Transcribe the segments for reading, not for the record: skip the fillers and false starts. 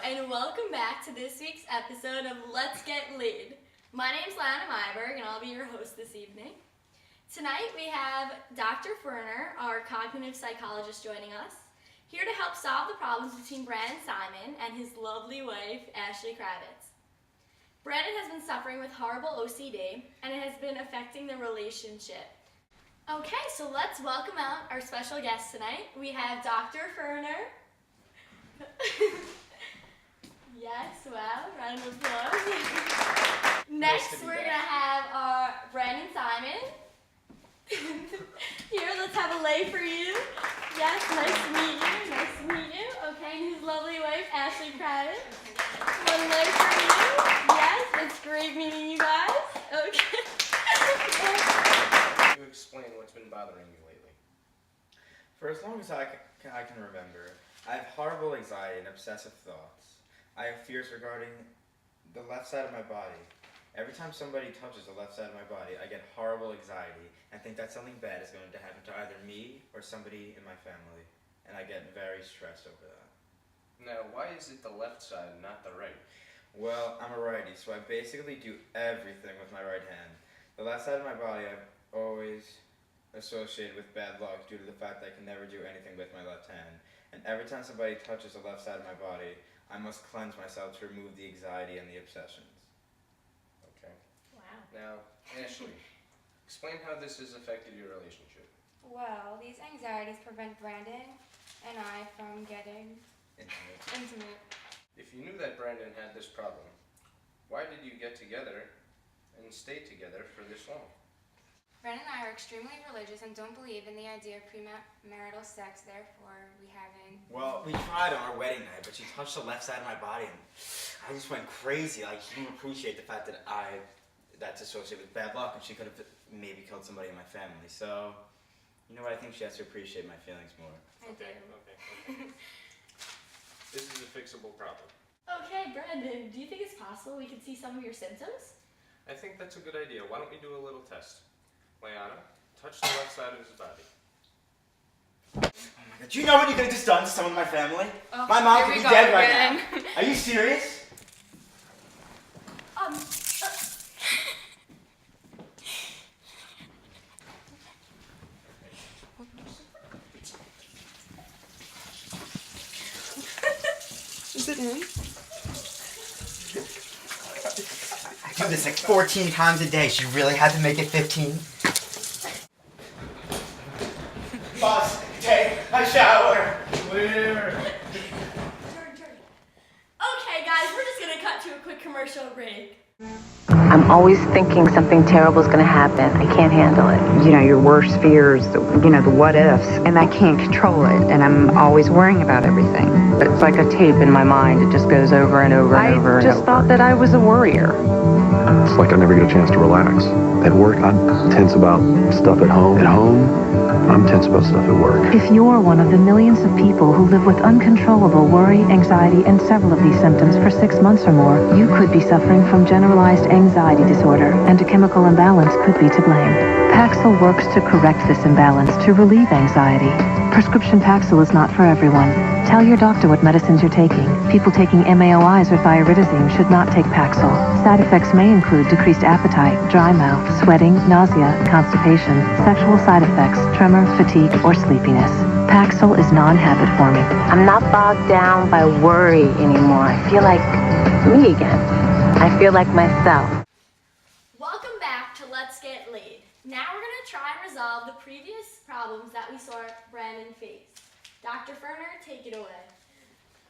and welcome back to this week's episode of Let's Get Laid. My name's Leiana, and I'll be your host this evening. Tonight we have Dr. Ferner, our cognitive psychologist, joining us, here to help solve the problems between Brandon Simon and his lovely wife, Ashley Kravitz. Brandon has been suffering with horrible OCD, and it has been affecting the relationship. Okay, so let's welcome out our special guest tonight. We have Dr. Ferner. Yes, wow, round of applause. Next, we're going to have our Brandon Simon. Here, let's have a lay for you. Yes, nice to meet you. Nice to meet you. Okay, and his lovely wife, Ashley Kravitz. One lay for you. Yes, it's great meeting you guys. Okay. You explain what's been bothering you lately. For as long as I can remember, I have horrible anxiety and obsessive thoughts. I have fears regarding the left side of my body. Every time somebody touches the left side of my body, I get horrible anxiety and think that something bad is going to happen to either me or somebody in my family. And I get very stressed over that. Now, why is it the left side and not the right? Well, I'm a righty, so I basically do everything with my right hand. The left side of my body I've always associated with bad luck due to the fact that I can never do anything with my left hand. And every time somebody touches the left side of my body, I must cleanse myself to remove the anxiety and the obsessions. Okay. Wow. Now, Ashley, explain how this has affected your relationship. Well, these anxieties prevent Brandon and I from getting intimate. If you knew that Brandon had this problem, why did you get together and stay together for this long? Brandon and I are extremely religious and don't believe in the idea of premarital sex, therefore we haven't... Well, we tried on our wedding night, but she touched the left side of my body and I just went crazy. Like, she didn't appreciate the fact that that's associated with bad luck and she could have maybe killed somebody in my family. So, you know what, I think she has to appreciate my feelings more. Okay. This is a fixable problem. Okay, Brandon, do you think it's possible we could see some of your symptoms? I think that's a good idea. Why don't we do a little test? Leiana, touch the left side of his body. Oh my God, do you know what you could have just done to someone in my family? Oh, My mom could be dead right again. now. Are you serious? Is it him? I do this like 14 times a day. She really had to make it 15? Must take a shower. Okay, guys, we're just gonna cut to a quick commercial break. I'm always thinking something terrible is going to happen. I can't handle it. You know, your worst fears, the what ifs, and I can't control it, and I'm always worrying about everything. It's like a tape in my mind. It just goes over and over and over and over. I just thought that I was a worrier. It's like I never get a chance to relax. At work, I'm tense about stuff at home. At home, I'm tense about stuff at work. If you're one of the millions of people who live with uncontrollable worry, anxiety, and several of these symptoms for 6 months or more, you could be suffering from generalized anxiety disorder, and a chemical imbalance could be to blame. Paxil works to correct this imbalance to relieve anxiety. Prescription Paxil is not for everyone. Tell your doctor what medicines you're taking. People taking MAOIs or thyroidazine should not take Paxil. Side effects may include decreased appetite, dry mouth, sweating, nausea, constipation, sexual side effects, tremor, fatigue, or sleepiness. Paxil is non-habit forming. I'm not bogged down by worry anymore. I feel like me again. I feel like myself. Welcome back to Let's Get Laid. Now we're going to try and resolve the previous problems that we saw Brandon face. Dr. Ferner, take it away.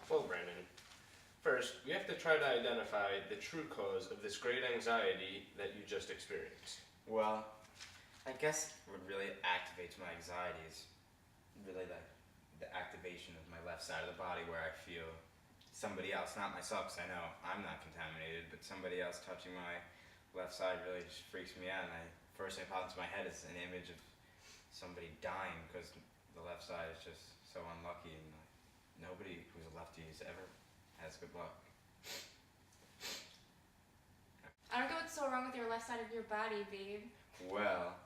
Well, Brandon, first, we have to try to identify the true cause of this great anxiety that you just experienced. Well, I guess what really activates my anxiety is really the activation of my left side of the body where I feel somebody else, not myself, because I know I'm not contaminated, but somebody else touching my left side really just freaks me out. And first thing that pops into my head is an image of somebody dying because the left side is just so unlucky, and nobody who's a lefty ever has good luck. I don't get what's so wrong with your left side of your body, babe. Well,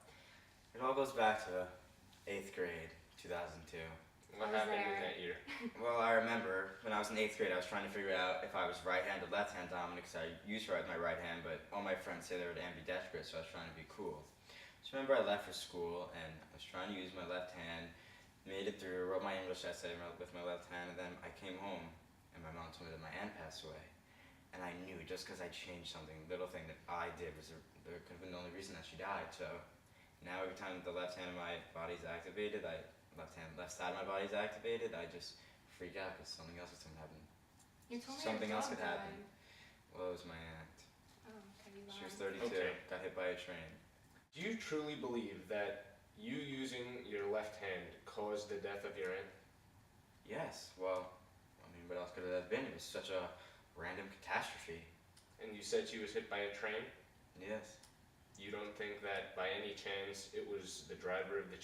it all goes back to 8th grade, 2002. What I was happened in there. that year? Well, I remember when I was in 8th grade, I was trying to figure out if I was right-hand or left-hand dominant because I used to write with my right hand, but all my friends say they were ambidextrous, so I was trying to be cool. So I remember I left for school and I was trying to use my left hand, made it through, wrote my English essay with my left hand, and then I came home and my mom told me that my aunt passed away. And I knew just because I changed something, little thing that I did was there could have been the only reason that she died. So now every time the left hand of my body's activated, left side of my body's activated, I just freak out because something else is going to happen. You told me Something your else dog could happen. died. Well, it was my aunt. Oh, have you She was lied? 32, Okay. got hit by a train. Do you truly believe that you using your left hand caused the death of your aunt? Yes, well, I mean, what else could it have been? It was such a random catastrophe. And you said she was hit by a train? Yes. You don't think that by any chance it was the driver of the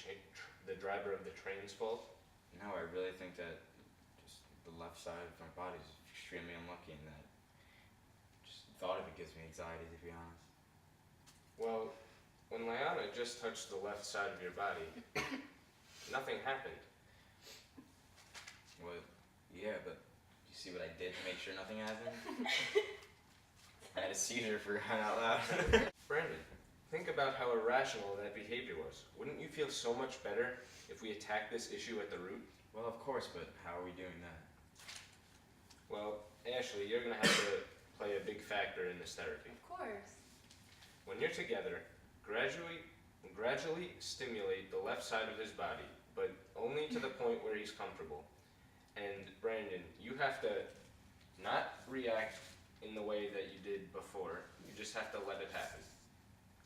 train's fault? No, I really think that just the left side of my body is extremely unlucky, and that just thought of it gives me anxiety, to be honest. Well, when Leiana just touched the left side of your body, nothing happened. Well, yeah, but you see what I did to make sure nothing happened? I had a seizure for crying out loud. Brandon, think about how irrational that behavior was. Wouldn't you feel so much better if we attacked this issue at the root? Well, of course, but how are we doing that? Well, Ashley, you're going to have to play a big factor in this therapy. Of course. When you're together, gradually stimulate the left side of his body, but only to the point where he's comfortable. And Brandon, you have to not react in the way that you did before. You just have to let it happen.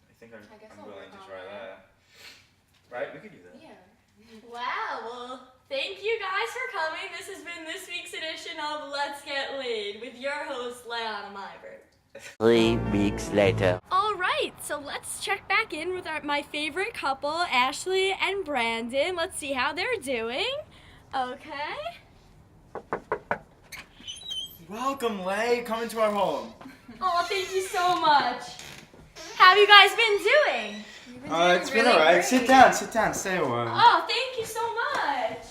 I think I'm I'll willing work to on try that. that. Right? We could do that. Yeah. Wow, well, thank you guys for coming. This has been this week's edition of Let's Get Laid with your host, Leiana Myberg. 3 weeks later. All right, so let's check back in with my favorite couple, Ashley and Brandon. Let's see how they're doing. Okay. Welcome, Lay. Come into our home. Oh, thank you so much. How have you guys been doing? You've been doing It's been really alright. great. Sit down, stay a while. Oh, thank you so much.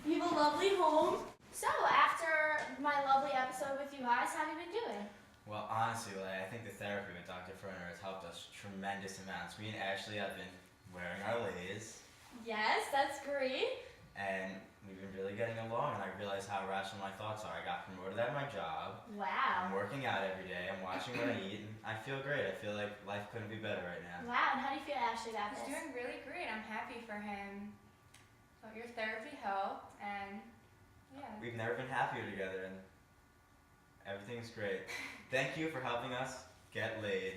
You have a lovely home. So, after my lovely episode with you guys, how have you been doing? Well, honestly, Lay, I think the therapy with Dr. Ferner has helped us tremendous amounts. Me and Ashley have been wearing our lays, Yes, that's great. and we've been really getting along, and I realized how irrational my thoughts are. I got promoted at my job. I'm Wow. working out every day. I'm watching what I eat, and I feel great. I feel like life couldn't be better right now. Wow, and how do you feel, Ashley, about He's this? doing really great. I'm happy for him. But your therapy helped, and yeah. We've never been happier together, and everything's great. Thank you for helping us get laid.